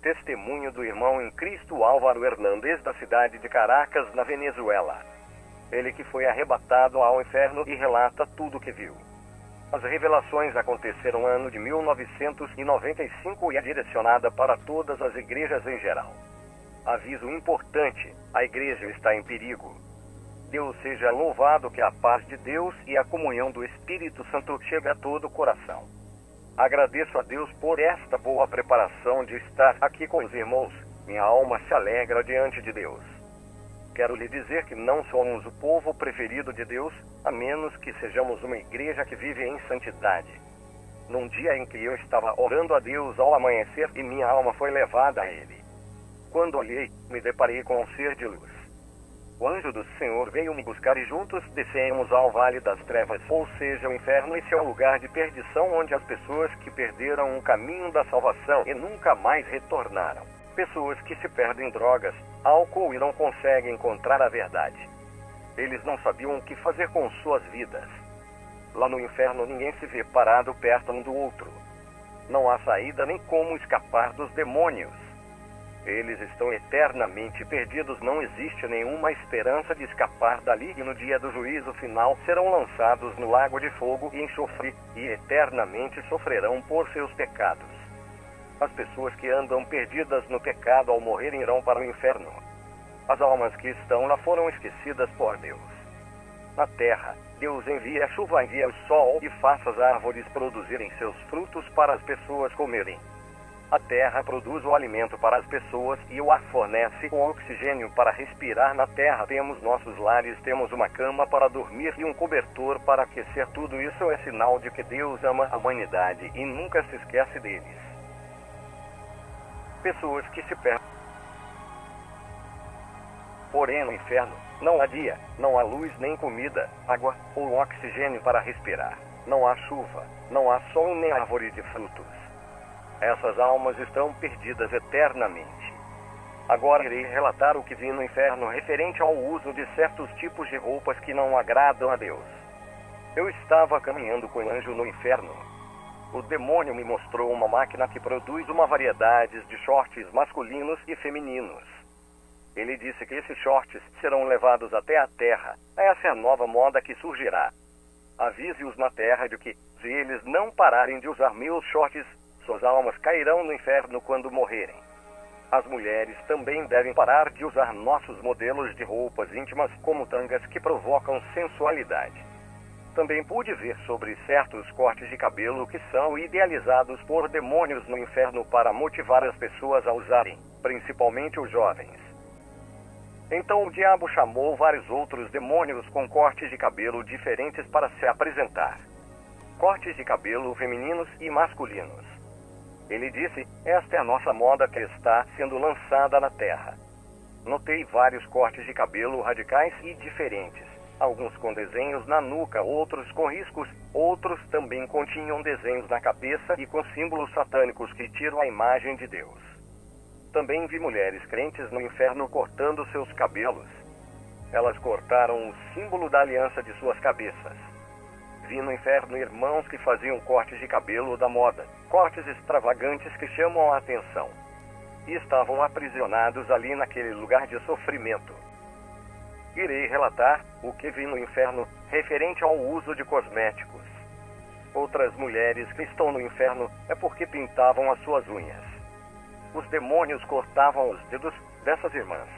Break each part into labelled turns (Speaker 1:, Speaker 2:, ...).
Speaker 1: Testemunho do irmão em Cristo Álvaro Hernández, da cidade de Caracas, na Venezuela. Ele que foi arrebatado ao inferno e relata tudo o que viu. As revelações aconteceram no ano de 1995 e é direcionada para todas as igrejas em geral. Aviso importante: a igreja está em perigo. Deus seja louvado, que a paz de Deus e a comunhão do Espírito Santo chegue a todo o coração. Agradeço a Deus por esta boa preparação de estar aqui com os irmãos. Minha alma se alegra diante de Deus. Quero lhe dizer que não somos o povo preferido de Deus, a menos que sejamos uma igreja que vive em santidade. Num dia em que eu estava orando a Deus ao amanhecer e minha alma foi levada a Ele. Quando olhei, me deparei com um ser de luz. O anjo do Senhor veio me buscar e juntos descemos ao vale das trevas, ou seja, o inferno. Esse é o lugar de perdição onde as pessoas que perderam o caminho da salvação e nunca mais retornaram. Pessoas que se perdem em drogas, álcool e não conseguem encontrar a verdade. Eles não sabiam o que fazer com suas vidas. Lá no inferno ninguém se vê parado perto um do outro. Não há saída nem como escapar dos demônios. Eles estão eternamente perdidos, não existe nenhuma esperança de escapar dali e no dia do juízo final serão lançados no lago de fogo e enxofre e eternamente sofrerão por seus pecados. As pessoas que andam perdidas no pecado ao morrerem irão para o inferno. As almas que estão lá foram esquecidas por Deus. Na terra, Deus envia a chuva, envia o sol e faça as árvores produzirem seus frutos para as pessoas comerem. A terra produz o alimento para as pessoas e o ar fornece o oxigênio para respirar. Na terra temos nossos lares, temos uma cama para dormir e um cobertor para aquecer. Tudo isso é sinal de que Deus ama a humanidade e nunca se esquece deles. Pessoas que se perdem. Porém, no inferno, não há dia, não há luz nem comida, água ou oxigênio para respirar. Não há chuva, não há sol nem árvore de frutos. Essas almas estão perdidas eternamente. Agora irei relatar o que vi no inferno referente ao uso de certos tipos de roupas que não agradam a Deus. Eu estava caminhando com o anjo no inferno. O demônio me mostrou uma máquina que produz uma variedade de shorts masculinos e femininos. Ele disse que esses shorts serão levados até a terra. Essa é a nova moda que surgirá. Avise-os na terra de que, se eles não pararem de usar meus shorts, suas almas cairão no inferno quando morrerem. As mulheres também devem parar de usar nossos modelos de roupas íntimas como tangas que provocam sensualidade. Também pude ver sobre certos cortes de cabelo que são idealizados por demônios no inferno para motivar as pessoas a usarem, principalmente os jovens. Então o diabo chamou vários outros demônios com cortes de cabelo diferentes para se apresentar. Cortes de cabelo femininos e masculinos. Ele disse: esta é a nossa moda que está sendo lançada na Terra. Notei vários cortes de cabelo radicais e diferentes. Alguns com desenhos na nuca, outros com riscos, outros também continham desenhos na cabeça e com símbolos satânicos que tiram a imagem de Deus. Também vi mulheres crentes no inferno cortando seus cabelos. Elas cortaram o símbolo da aliança de suas cabeças. Vi no inferno irmãos que faziam cortes de cabelo da moda, cortes extravagantes que chamam a atenção. E estavam aprisionados ali naquele lugar de sofrimento. Irei relatar o que vi no inferno referente ao uso de cosméticos. Outras mulheres que estão no inferno é porque pintavam as suas unhas. Os demônios cortavam os dedos dessas irmãs.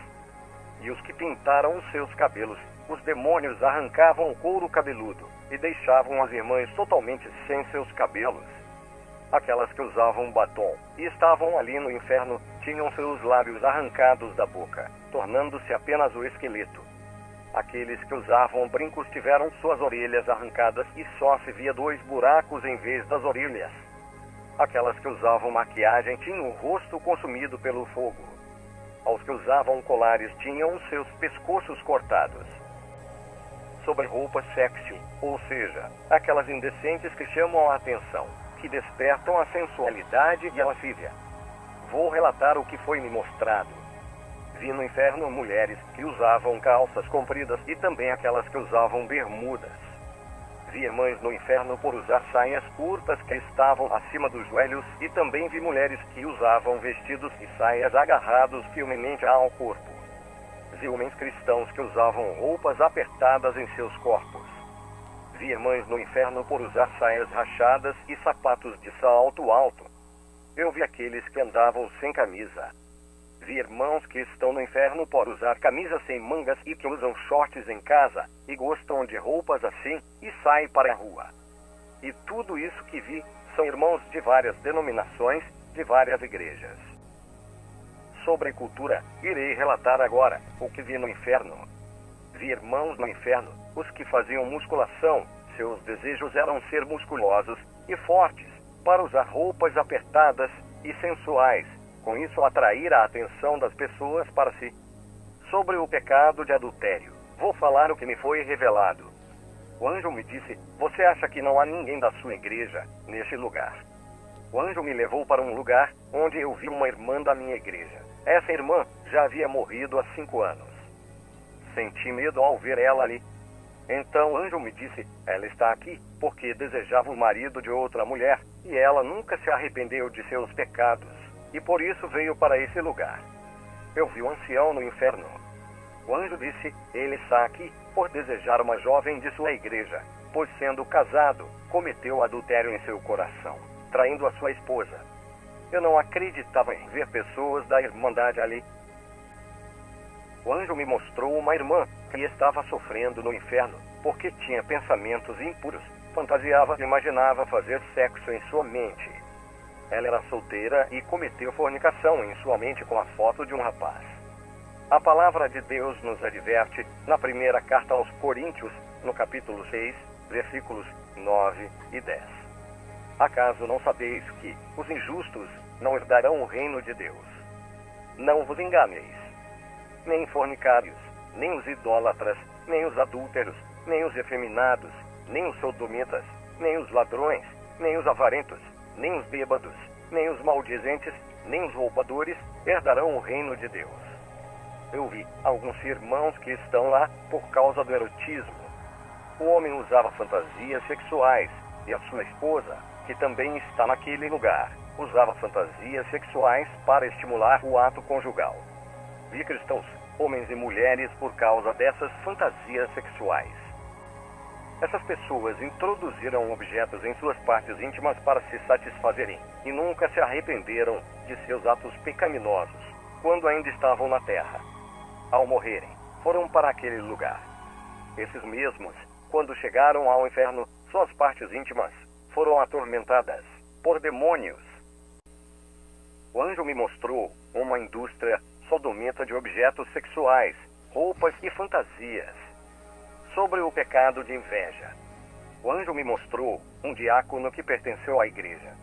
Speaker 1: E os que pintaram os seus cabelos, os demônios arrancavam o couro cabeludo e deixavam as irmãs totalmente sem seus cabelos. Aquelas que usavam batom e estavam ali no inferno tinham seus lábios arrancados da boca, tornando-se apenas o esqueleto. Aqueles que usavam brincos tiveram suas orelhas arrancadas e só se via 2 buracos em vez das orelhas. Aquelas que usavam maquiagem tinham o rosto consumido pelo fogo. Aos que usavam colares tinham os seus pescoços cortados. Sobre roupas sexy, ou seja, aquelas indecentes que chamam a atenção, que despertam a sensualidade e a lascívia. Vou relatar o que foi me mostrado. Vi no inferno mulheres que usavam calças compridas e também aquelas que usavam bermudas. Vi irmãs no inferno por usar saias curtas que estavam acima dos joelhos, e também vi mulheres que usavam vestidos e saias agarrados firmemente ao corpo. Vi homens cristãos que usavam roupas apertadas em seus corpos. Vi irmãs no inferno por usar saias rachadas e sapatos de salto alto. Eu vi aqueles que andavam sem camisa. Vi irmãos que estão no inferno por usar camisas sem mangas e que usam shorts em casa e gostam de roupas assim e saem para a rua. E tudo isso que vi são irmãos de várias denominações, de várias igrejas. Sobre cultura, irei relatar agora o que vi no inferno. Vi irmãos no inferno, os que faziam musculação. Seus desejos eram ser musculosos e fortes, para usar roupas apertadas e sensuais, com isso atrair a atenção das pessoas para si. Sobre o pecado de adultério, vou falar o que me foi revelado. O anjo me disse: você acha que não há ninguém da sua igreja neste lugar? O anjo me levou para um lugar onde eu vi uma irmã da minha igreja. Essa irmã já havia morrido há 5 anos. Senti medo ao ver ela ali. Então o anjo me disse: ela está aqui porque desejava o marido de outra mulher e ela nunca se arrependeu de seus pecados e por isso veio para esse lugar. Eu vi um ancião no inferno. O anjo disse: ele está aqui por desejar uma jovem de sua igreja, pois sendo casado, cometeu adultério em seu coração, traindo a sua esposa. Eu não acreditava em ver pessoas da Irmandade ali. O anjo me mostrou uma irmã que estava sofrendo no inferno porque tinha pensamentos impuros, fantasiava e imaginava fazer sexo em sua mente. Ela era solteira e cometeu fornicação em sua mente com a foto de um rapaz. A palavra de Deus nos adverte na primeira carta aos Coríntios, no capítulo 6, versículos 9 e 10. Acaso não sabeis que os injustos não herdarão o reino de Deus? Não vos enganeis. Nem fornicários, nem os idólatras, nem os adúlteros, nem os efeminados, nem os sodomitas, nem os ladrões, nem os avarentos, nem os bêbados, nem os maldizentes, nem os roubadores herdarão o reino de Deus. Eu vi alguns irmãos que estão lá por causa do erotismo. O homem usava fantasias sexuais e a sua esposa, que também está naquele lugar, usava fantasias sexuais para estimular o ato conjugal. Vi cristãos, homens e mulheres, por causa dessas fantasias sexuais. Essas pessoas introduziram objetos em suas partes íntimas para se satisfazerem e nunca se arrependeram de seus atos pecaminosos quando ainda estavam na terra. Ao morrerem, foram para aquele lugar. Esses mesmos, quando chegaram ao inferno, suas partes íntimas foram atormentadas por demônios. O anjo me mostrou uma indústria sodomita de objetos sexuais, roupas e fantasias. Sobre o pecado de inveja, o anjo me mostrou um diácono que pertenceu à igreja.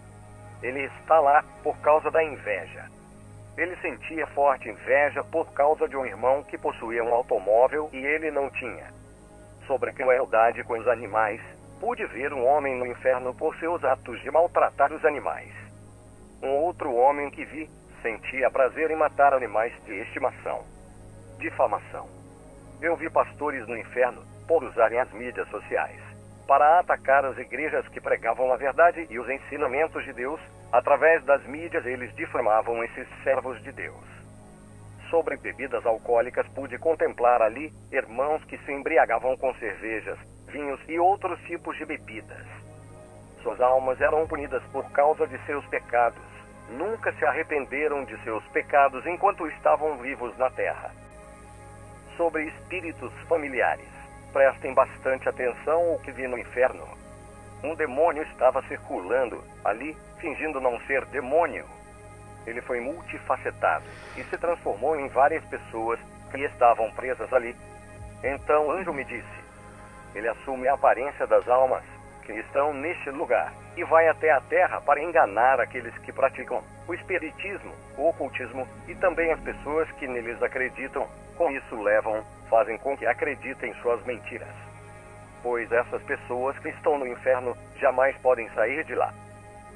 Speaker 1: Ele está lá por causa da inveja. Ele sentia forte inveja por causa de um irmão que possuía um automóvel e ele não tinha. Sobre a crueldade com os animais, pude ver um homem no inferno por seus atos de maltratar os animais. Um outro homem que vi sentia prazer em matar animais de estimação. Difamação. Eu vi pastores no inferno por usarem as mídias sociais para atacar as igrejas que pregavam a verdade e os ensinamentos de Deus. Através das mídias, eles difamavam esses servos de Deus. Sobre bebidas alcoólicas, pude contemplar ali irmãos que se embriagavam com cervejas, vinhos e outros tipos de bebidas. Suas almas eram punidas por causa de seus pecados. Nunca se arrependeram de seus pecados enquanto estavam vivos na terra. Sobre espíritos familiares, prestem bastante atenção ao que vi no inferno. Um demônio estava circulando ali, fingindo não ser demônio. Ele foi multifacetado e se transformou em várias pessoas que estavam presas ali. Então o anjo me disse: ele assume a aparência das almas que estão neste lugar e vai até a terra para enganar aqueles que praticam o espiritismo, o ocultismo e também as pessoas que neles acreditam. Com isso fazem com que acreditem suas mentiras. Pois essas pessoas que estão no inferno jamais podem sair de lá.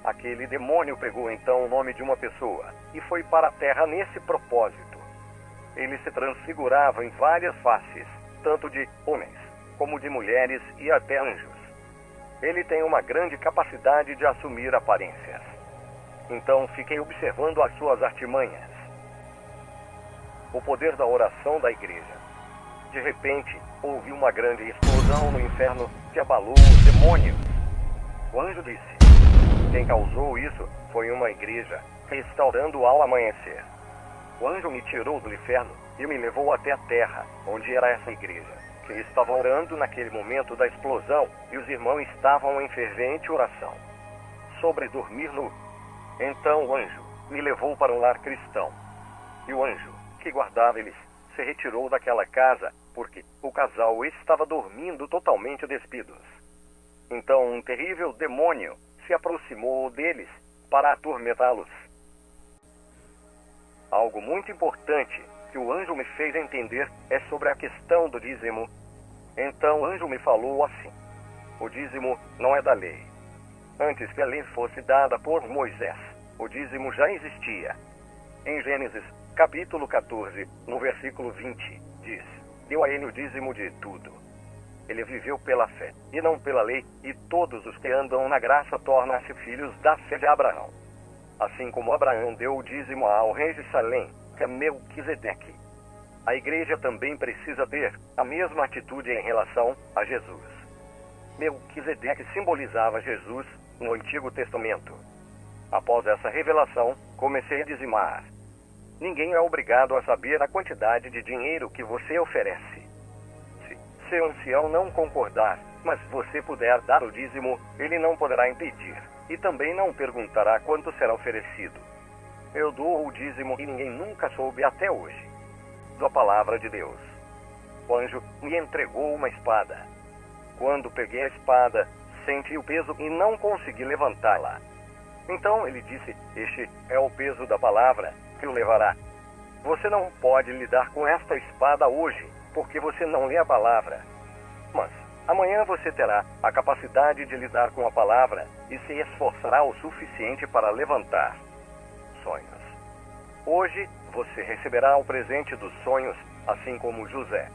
Speaker 1: Aquele demônio pegou então o nome de uma pessoa e foi para a terra nesse propósito. Ele se transfigurava em várias faces, tanto de homens como de mulheres e até anjos. Ele tem uma grande capacidade de assumir aparências. Então fiquei observando as suas artimanhas. O poder da oração da igreja. De repente, houve uma grande explosão no inferno que abalou os demônios. O anjo disse: quem causou isso foi uma igreja, restaurando ao amanhecer. O anjo me tirou do inferno e me levou até a terra, onde era essa igreja, que estava orando naquele momento da explosão, e os irmãos estavam em fervente oração sobre dormir nu. Então o anjo me levou para um lar cristão, e o anjo que guardava eles se retirou daquela casa, porque o casal estava dormindo totalmente despidos. Então um terrível demônio se aproximou deles para atormentá-los. Algo muito importante que o anjo me fez entender é sobre a questão do dízimo. Então o anjo me falou assim: o dízimo não é da lei. Antes que a lei fosse dada por Moisés, o dízimo já existia. Em Gênesis, capítulo 14, no versículo 20, diz: deu a ele o dízimo de tudo. Ele viveu pela fé, e não pela lei, e todos os que andam na graça tornam-se filhos da fé de Abraão. Assim como Abraão deu o dízimo ao rei de Salém, que é Melquisedeque, a igreja também precisa ter a mesma atitude em relação a Jesus. Melquisedeque simbolizava Jesus no Antigo Testamento. Após essa revelação, comecei a dizimar. Ninguém é obrigado a saber a quantidade de dinheiro que você oferece. Se seu ancião não concordar, mas você puder dar o dízimo, ele não poderá impedir, e também não perguntará quanto será oferecido. Eu dou o dízimo e ninguém nunca soube até hoje da palavra de Deus. O anjo me entregou uma espada. Quando peguei a espada, senti o peso e não consegui levantá-la. Então ele disse: este é o peso da palavra que o levará. Você não pode lidar com esta espada hoje, porque você não lê a palavra. Mas amanhã você terá a capacidade de lidar com a palavra e se esforçará o suficiente para levantar sonhos. Hoje você receberá o presente dos sonhos, assim como José.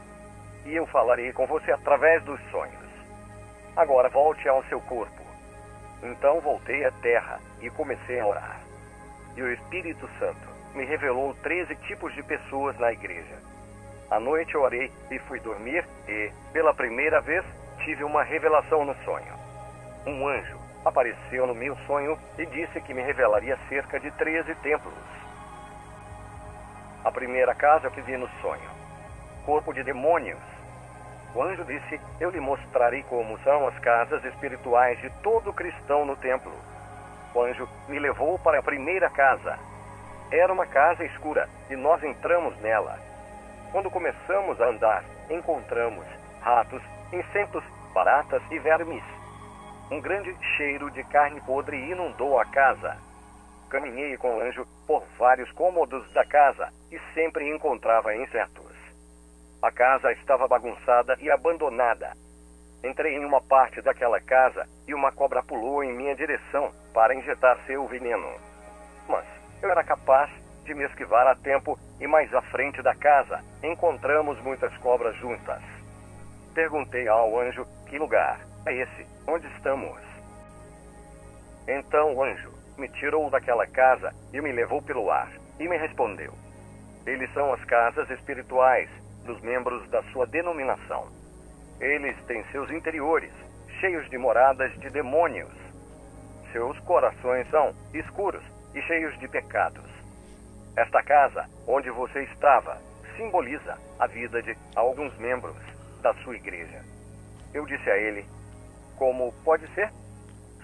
Speaker 1: E eu falarei com você através dos sonhos. Agora volte ao seu corpo. Então voltei à terra e comecei a orar. E o Espírito Santo me revelou 13 tipos de pessoas na igreja. À noite eu orei e fui dormir e, pela primeira vez, tive uma revelação no sonho. Um anjo apareceu no meu sonho e disse que me revelaria cerca de 13 templos. A primeira casa que vi no sonho: corpo de demônios. O anjo disse: eu lhe mostrarei como são as casas espirituais de todo cristão no templo. O anjo me levou para a primeira casa. Era uma casa escura e nós entramos nela. Quando começamos a andar, encontramos ratos, insetos, baratas e vermes. Um grande cheiro de carne podre inundou a casa. Caminhei com o anjo por vários cômodos da casa e sempre encontrava insetos. A casa estava bagunçada e abandonada. Entrei em uma parte daquela casa e uma cobra pulou em minha direção para injetar seu veneno. Mas eu era capaz de me esquivar a tempo e mais à frente da casa encontramos muitas cobras juntas. Perguntei ao anjo: que lugar é esse? Onde estamos? Então o anjo me tirou daquela casa e me levou pelo ar e me respondeu: eles são as casas espirituais dos membros da sua denominação. Eles têm seus interiores cheios de moradas de demônios. Seus corações são escuros e cheios de pecados. Esta casa onde você estava simboliza a vida de alguns membros da sua igreja. Eu disse a ele: como pode ser?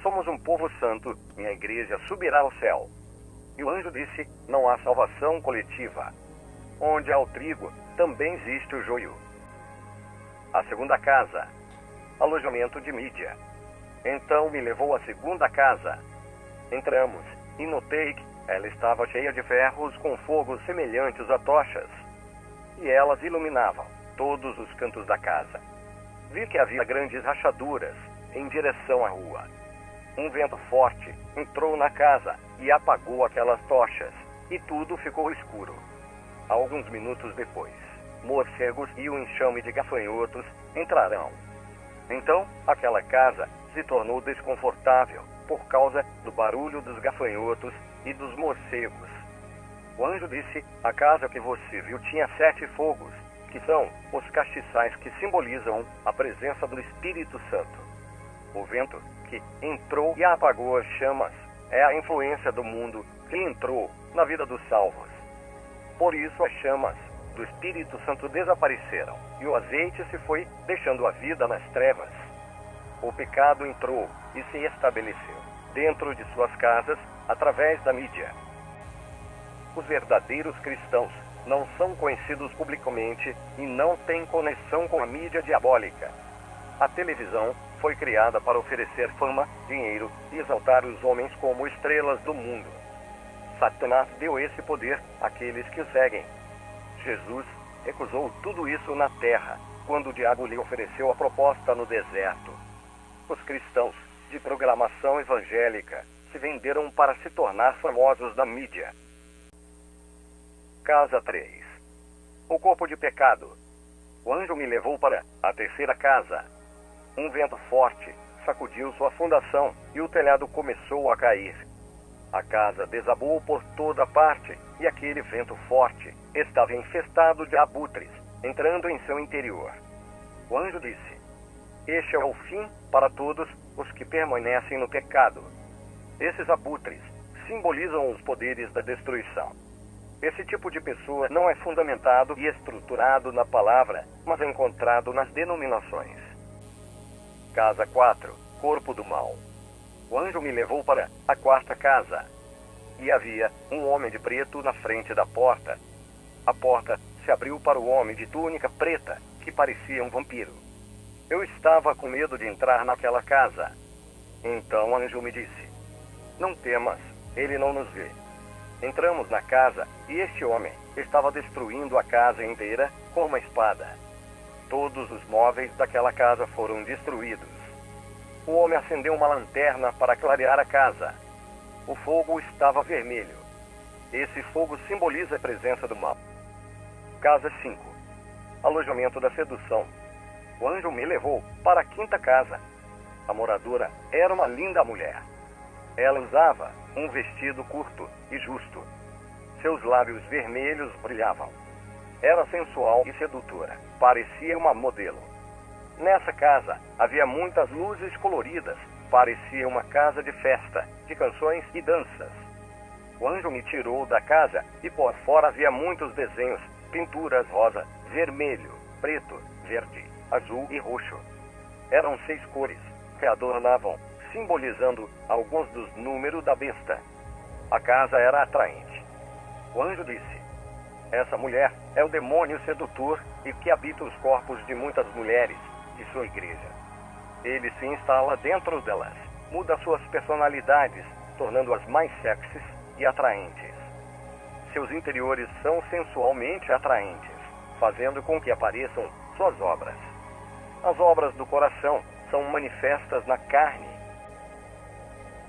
Speaker 1: Somos um povo santo, minha igreja subirá ao céu. E o anjo disse: não há salvação coletiva. Onde há o trigo, também existe o joio. A segunda casa: alojamento de mídia. Então me levou à segunda casa. Entramos e notei que ela estava cheia de ferros com fogos semelhantes a tochas. E elas iluminavam todos os cantos da casa. Vi que havia grandes rachaduras em direção à rua. Um vento forte entrou na casa e apagou aquelas tochas, e tudo ficou escuro. Alguns minutos depois, morcegos e um enxame de gafanhotos entrarão. Então, aquela casa se tornou desconfortável por causa do barulho dos gafanhotos e dos morcegos. O anjo disse: a casa que você viu tinha 7 fogos, que são os castiçais que simbolizam a presença do Espírito Santo. O vento que entrou e apagou as chamas é a influência do mundo que entrou na vida dos salvos. Por isso as chamas do Espírito Santo desapareceram e o azeite se foi, deixando a vida nas trevas. O pecado entrou e se estabeleceu dentro de suas casas através da mídia. Os verdadeiros cristãos não são conhecidos publicamente e não têm conexão com a mídia diabólica. A televisão foi criada para oferecer fama, dinheiro e exaltar os homens como estrelas do mundo. Satanás deu esse poder àqueles que o seguem. Jesus recusou tudo isso na terra, quando o diabo lhe ofereceu a proposta no deserto. Os cristãos de programação evangélica se venderam para se tornar famosos na mídia. Casa 3. O corpo de pecado. O anjo me levou para a terceira casa. Um vento forte sacudiu sua fundação e o telhado começou a cair. A casa desabou por toda parte e aquele vento forte estava infestado de abutres, entrando em seu interior. O anjo disse: este é o fim para todos os que permanecem no pecado. Esses abutres simbolizam os poderes da destruição. Esse tipo de pessoa não é fundamentado e estruturado na palavra, mas é encontrado nas denominações. Casa 4. Corpo do mal. O anjo me levou para a quarta casa. E havia um homem de preto na frente da porta. A porta se abriu para o homem de túnica preta, que parecia um vampiro. Eu estava com medo de entrar naquela casa. Então o anjo me disse: não temas, ele não nos vê. Entramos na casa e este homem estava destruindo a casa inteira com uma espada. Todos os móveis daquela casa foram destruídos. O homem acendeu uma lanterna para clarear a casa. O fogo estava vermelho. Esse fogo simboliza a presença do mal. Casa 5. Alojamento da sedução. O anjo me levou para a quinta casa. A moradora era uma linda mulher. Ela usava um vestido curto e justo. Seus lábios vermelhos brilhavam. Era sensual e sedutora. Parecia uma modelo. Nessa casa havia muitas luzes coloridas. Parecia uma casa de festa, de canções e danças. O anjo me tirou da casa e por fora havia muitos desenhos, pinturas rosa, vermelho, preto, verde, azul e roxo. Eram 6 cores que adornavam, simbolizando alguns dos números da besta. A casa era atraente. O anjo disse: essa mulher é o demônio sedutor e que habita os corpos de muitas mulheres de sua igreja. Ele se instala dentro delas, muda suas personalidades, tornando-as mais sexys e atraentes. Seus interiores são sensualmente atraentes, fazendo com que apareçam suas obras. As obras do coração são manifestas na carne.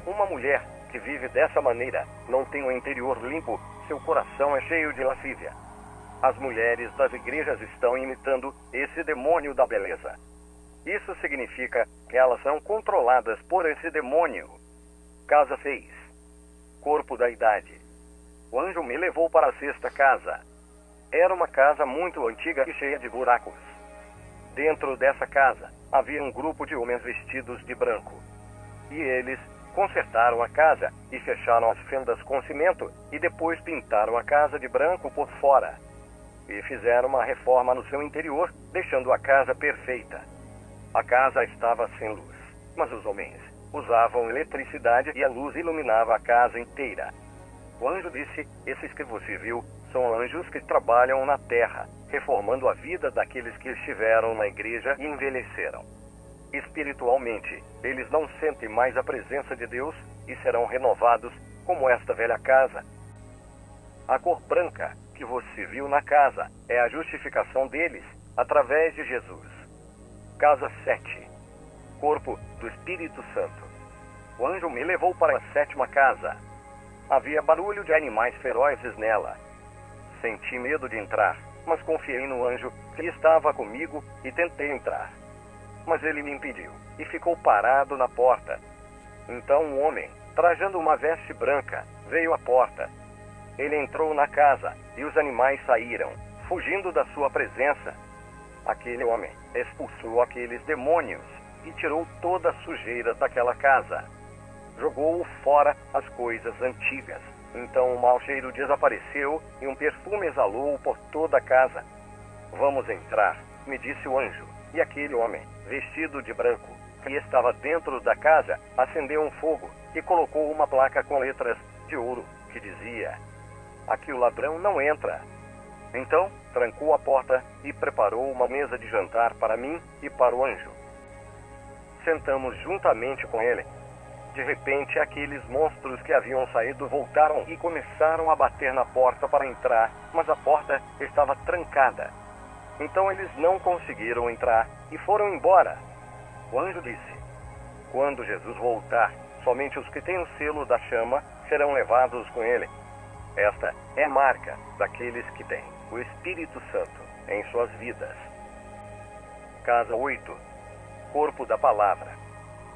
Speaker 1: Uma mulher que vive dessa maneira não tem o interior limpo, seu coração é cheio de lascívia. As mulheres das igrejas estão imitando esse demônio da beleza. Isso significa que elas são controladas por esse demônio. Casa 6. Corpo da idade. O anjo me levou para a sexta casa. Era uma casa muito antiga e cheia de buracos. Dentro dessa casa havia um grupo de homens vestidos de branco. E eles consertaram a casa e fecharam as fendas com cimento e depois pintaram a casa de branco por fora. E fizeram uma reforma no seu interior, deixando a casa perfeita. A casa estava sem luz, mas os homens usavam eletricidade e a luz iluminava a casa inteira. O anjo disse: esses que você viu são anjos que trabalham na terra, reformando a vida daqueles que estiveram na igreja e envelheceram. Espiritualmente, eles não sentem mais a presença de Deus e serão renovados como esta velha casa. A cor branca que você viu na casa é a justificação deles através de Jesus. Casa 7. Corpo do Espírito Santo. O anjo me levou para a sétima casa. Havia barulho de animais ferozes nela. Senti medo de entrar, mas confiei no anjo que estava comigo e tentei entrar. mas ele me impediu e ficou parado na porta. Então um homem, trajando uma veste branca, veio à porta. Ele entrou na casa e os animais saíram, fugindo da sua presença. Aquele homem expulsou aqueles demônios e tirou toda a sujeira daquela casa. Jogou fora as coisas antigas. Então o mau cheiro desapareceu e um perfume exalou por toda a casa. Vamos entrar, me disse o anjo. E aquele homem, vestido de branco, que estava dentro da casa, acendeu um fogo e colocou uma placa com letras de ouro que dizia: aqui o ladrão não entra. Então trancou a porta e preparou uma mesa de jantar para mim e para o anjo. Sentamos juntamente com ele. De repente, aqueles monstros que haviam saído voltaram e começaram a bater na porta para entrar, mas a porta estava trancada. Então eles não conseguiram entrar e foram embora. O anjo disse: quando Jesus voltar, somente os que têm o selo da chama serão levados com ele. Esta é a marca daqueles que têm o Espírito Santo em suas vidas. Casa 8. Corpo da Palavra.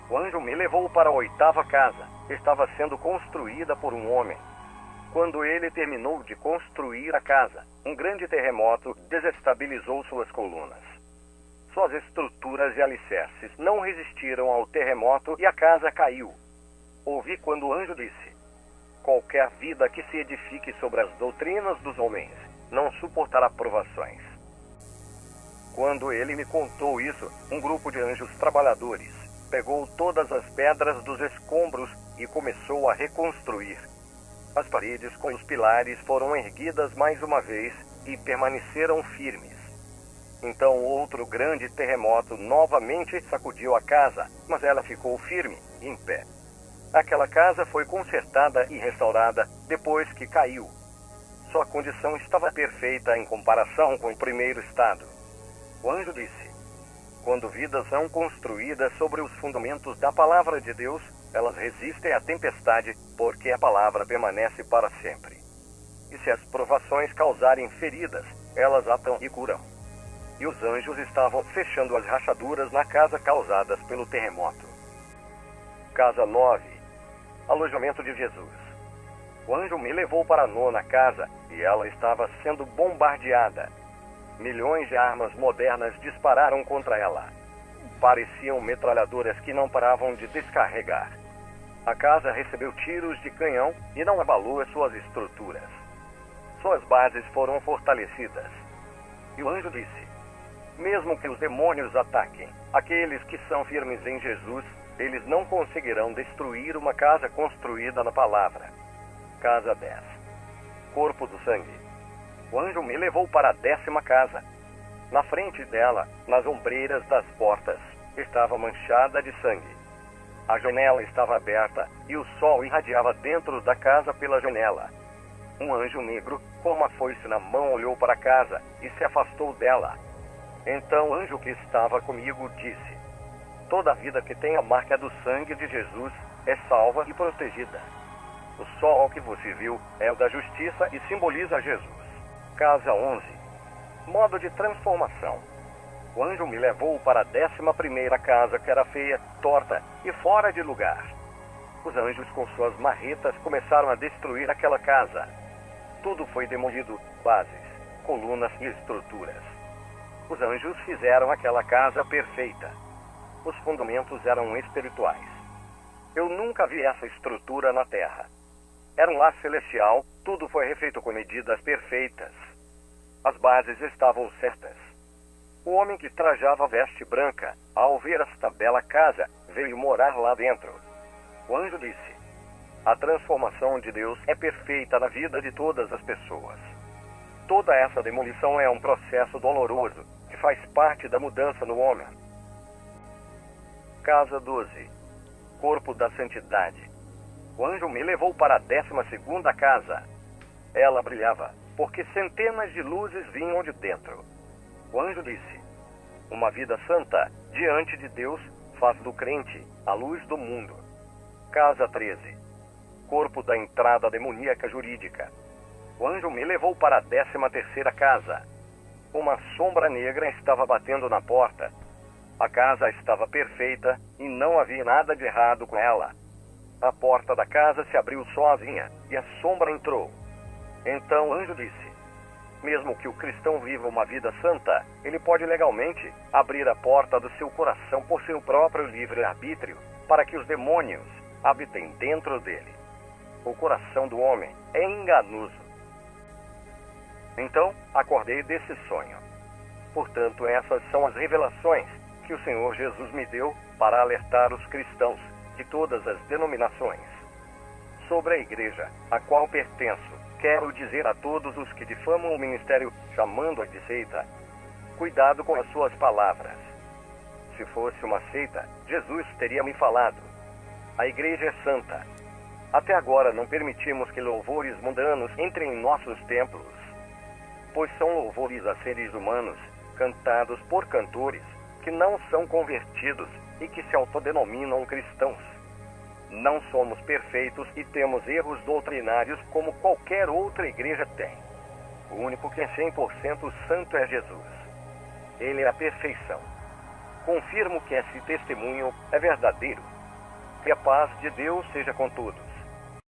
Speaker 1: O anjo me levou para a 8ª casa. Estava sendo construída por um homem. Quando ele terminou de construir a casa, um grande terremoto desestabilizou suas colunas. Suas estruturas e alicerces não resistiram ao terremoto e a casa caiu. Ouvi quando o anjo disse: qualquer vida que se edifique sobre as doutrinas dos homens não suportará provações. Quando ele me contou isso, um grupo de anjos trabalhadores pegou todas as pedras dos escombros e começou a reconstruir. As paredes com os pilares foram erguidas mais uma vez e permaneceram firmes. Então outro grande terremoto novamente sacudiu a casa, mas ela ficou firme, em pé. Aquela casa foi consertada e restaurada depois que caiu. Sua condição estava perfeita em comparação com o primeiro estado. O anjo disse: quando vidas são construídas sobre os fundamentos da palavra de Deus, elas resistem à tempestade, porque a palavra permanece para sempre. E se as provações causarem feridas, elas atam e curam. E os anjos estavam fechando as rachaduras na casa causadas pelo terremoto. Casa 9. Alojamento de Jesus. O anjo me levou para a 9ª casa e ela estava sendo bombardeada. Milhões de armas modernas dispararam contra ela. Pareciam metralhadoras que não paravam de descarregar. A casa recebeu tiros de canhão e não abalou as suas estruturas. Suas bases foram fortalecidas. E o anjo disse: mesmo que os demônios ataquem aqueles que são firmes em Jesus, eles não conseguirão destruir uma casa construída na palavra. Casa 10. Corpo do sangue. O anjo me levou para a 10ª casa. Na frente dela, nas ombreiras das portas, estava manchada de sangue. A janela estava aberta e o sol irradiava dentro da casa pela janela. Um anjo negro, com uma foice na mão, olhou para a casa e se afastou dela. Então o anjo que estava comigo disse: toda vida que tem a marca do sangue de Jesus é salva e protegida. O sol que você viu é o da justiça e simboliza Jesus. Casa 11. Modo de transformação. O anjo me levou para a 11ª casa, que era feia, torta e fora de lugar. Os anjos com suas marretas começaram a destruir aquela casa. Tudo foi demolido: bases, colunas e estruturas. Os anjos fizeram aquela casa perfeita. Os fundamentos eram espirituais. Eu nunca vi essa estrutura na terra. Era um lar celestial, tudo foi refeito com medidas perfeitas. As bases estavam certas. O homem que trajava a veste branca, ao ver esta bela casa, veio morar lá dentro. O anjo disse: a transformação de Deus é perfeita na vida de todas as pessoas. Toda essa demolição é um processo doloroso, que faz parte da mudança no homem. Casa 12. Corpo da Santidade. O anjo me levou para a 12ª casa. Ela brilhava, porque centenas de luzes vinham de dentro. O anjo disse: uma vida santa diante de Deus faz do crente a luz do mundo. Casa 13. Corpo da entrada demoníaca jurídica. O anjo me levou para a 13ª casa. Uma sombra negra estava batendo na porta. A casa estava perfeita e não havia nada de errado com ela. A porta da casa se abriu sozinha e a sombra entrou. Então o anjo disse: mesmo que o cristão viva uma vida santa, ele pode legalmente abrir a porta do seu coração por seu próprio livre-arbítrio para que os demônios habitem dentro dele. O coração do homem é enganoso. Então acordei desse sonho. Portanto, essas são as revelações que o Senhor Jesus me deu para alertar os cristãos de todas as denominações. Sobre a igreja a qual pertenço, quero dizer a todos os que difamam o ministério, chamando-a de seita: cuidado com as suas palavras. Se fosse uma seita, Jesus teria me falado: a igreja é santa. Até agora não permitimos que louvores mundanos entrem em nossos templos, pois são louvores a seres humanos, cantados por cantores que não são convertidos e que se autodenominam cristãos. Não somos perfeitos e temos erros doutrinários como qualquer outra igreja tem. O único que é 100% santo é Jesus. Ele é a perfeição. Confirmo que esse testemunho é verdadeiro. Que a paz de Deus seja com todos.